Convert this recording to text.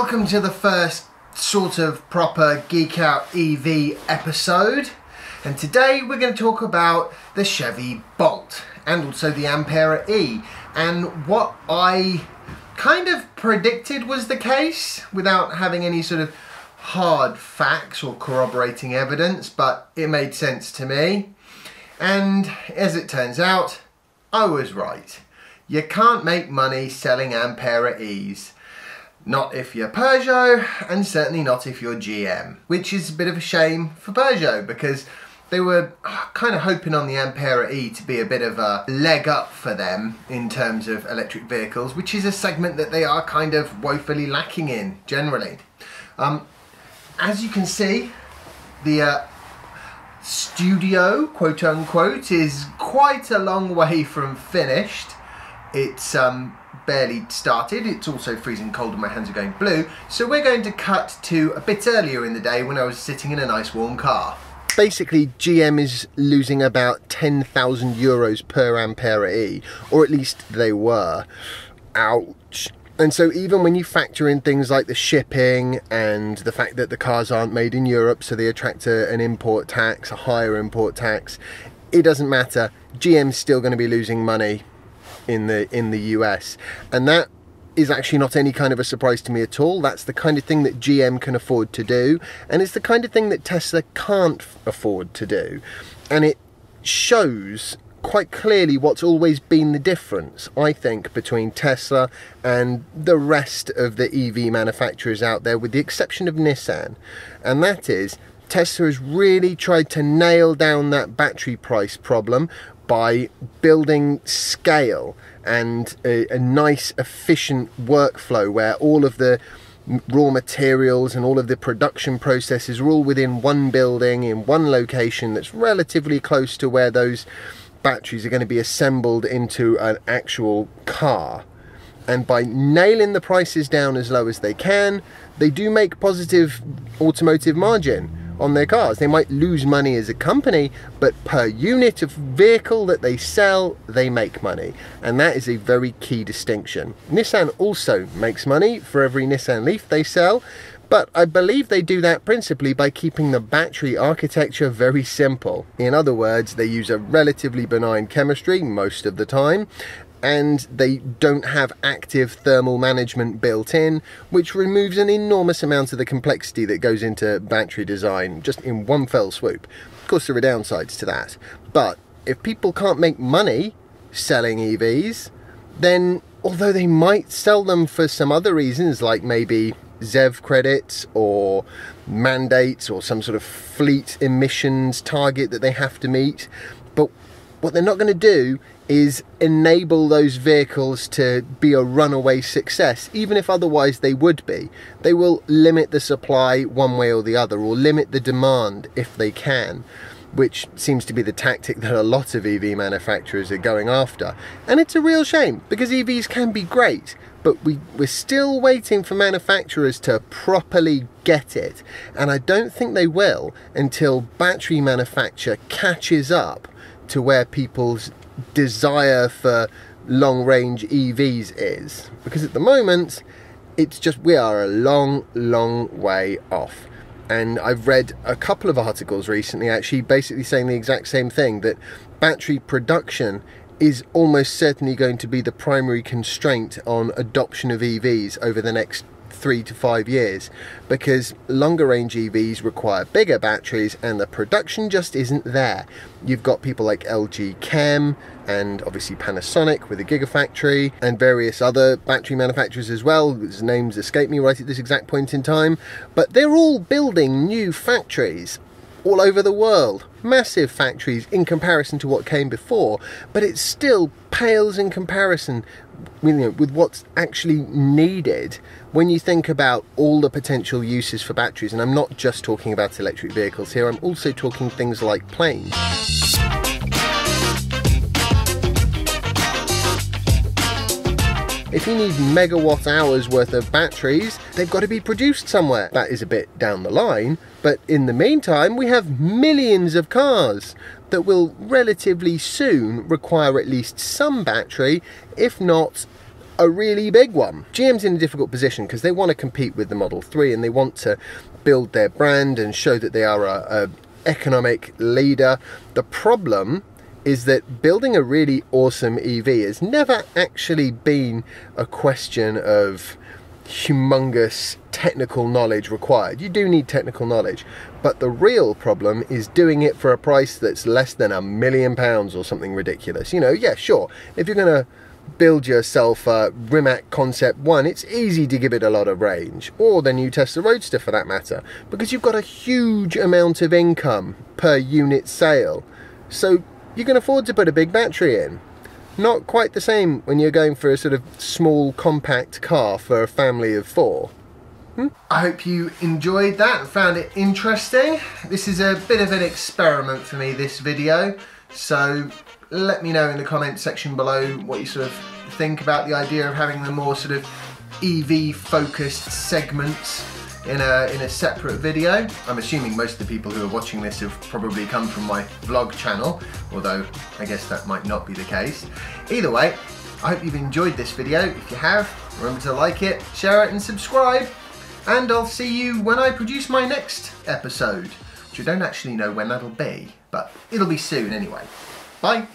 Welcome to the first sort of proper Geek Out EV episode, and today we're going to talk about the Chevy Bolt and also the Ampera E, and what I kind of predicted was the case without having any sort of hard facts or corroborating evidence, but it made sense to me. And as it turns out, I was right. You can't make money selling Ampera E's. Not if you're Peugeot, and certainly not if you're GM. Which is a bit of a shame for Peugeot, because they were kind of hoping on the Ampera E to be a bit of a leg up for them in terms of electric vehicles, which is a segment that they are kind of woefully lacking in, generally. As you can see, the studio, quote unquote, is quite a long way from finished. It's barely started. It's also freezing cold and my hands are going blue. So we're going to cut to a bit earlier in the day when I was sitting in a nice warm car. Basically, GM is losing about 10,000 euros per Ampera E, or at least they were. Ouch. And so even when you factor in things like the shipping and the fact that the cars aren't made in Europe, so they attract an import tax, a higher import tax, it doesn't matter. GM's still going to be losing money in the US, and that is actually not any kind of a surprise to me at all. That's the kind of thing that GM can afford to do, and it's the kind of thing that Tesla can't afford to do. And it shows quite clearly what's always been the difference, I think, between Tesla and the rest of the EV manufacturers out there, with the exception of Nissan. And that is, Tesla has really tried to nail down that battery price problem by building scale and a nice efficient workflow where all of the raw materials and all of the production processes are all within one building in one location that's relatively close to where those batteries are going to be assembled into an actual car. And by nailing the prices down as low as they can, they do make positive automotive margin on their cars. They might lose money as a company, but per unit of vehicle that they sell, they make money. And that is a very key distinction. Nissan also makes money for every Nissan Leaf they sell, but I believe they do that principally by keeping the battery architecture very simple. In other words, they use a relatively benign chemistry most of the time, and they don't have active thermal management built in, which removes an enormous amount of the complexity that goes into battery design just in one fell swoop. Of course, there are downsides to that, but if people can't make money selling EVs, then although they might sell them for some other reasons, like maybe ZEV credits or mandates or some sort of fleet emissions target that they have to meet, but what they're not going to do is enable those vehicles to be a runaway success, even if otherwise they would be. They will limit the supply one way or the other, or limit the demand if they can, which seems to be the tactic that a lot of EV manufacturers are going after. And it's a real shame, because EVs can be great, but we're still waiting for manufacturers to properly get it. And I don't think they will until battery manufacture catches up to where people's desire for long-range EVs is, because at the moment it's just, we are a long way off. And I've read a couple of articles recently actually basically saying the exact same thing, that battery production is almost certainly going to be the primary constraint on adoption of EVs over the next 3 to 5 years, because longer range EVs require bigger batteries and the production just isn't there. You've got people like LG Chem and obviously Panasonic with a Gigafactory and various other battery manufacturers as well, whose names escape me right at this exact point in time, but they're all building new factories all over the world. Massive factories in comparison to what came before, but it still pales in comparison with what's actually needed when you think about all the potential uses for batteries. And I'm not just talking about electric vehicles here, I'm also talking things like planes. If you need megawatt hours worth of batteries, they've got to be produced somewhere. That is a bit down the line, but in the meantime we have millions of cars that will relatively soon require at least some battery, if not a really big one. GM's in a difficult position because they want to compete with the Model 3 and they want to build their brand and show that they are a economic leader. The problem is that building a really awesome EV has never actually been a question of humongous technical knowledge required. You do need technical knowledge, but the real problem is doing it for a price that's less than £1 million or something ridiculous. You know, yeah, sure, if you're going to build yourself a Rimac Concept 1, it's easy to give it a lot of range, or the new Tesla Roadster for that matter, because you've got a huge amount of income per unit sale, so you can afford to put a big battery in. Not quite the same when you're going for a sort of small compact car for a family of 4. I hope you enjoyed that and found it interesting. This is a bit of an experiment for me, this video, so let me know in the comment section below what you sort of think about the idea of having the more sort of EV focused segments in a separate video. I'm assuming most of the people who are watching this have probably come from my vlog channel, although I guess that might not be the case. Either way, I hope you've enjoyed this video. If you have, remember to like it, share it and subscribe, and I'll see you when I produce my next episode, which I don't actually know when that'll be, but it'll be soon anyway. Bye!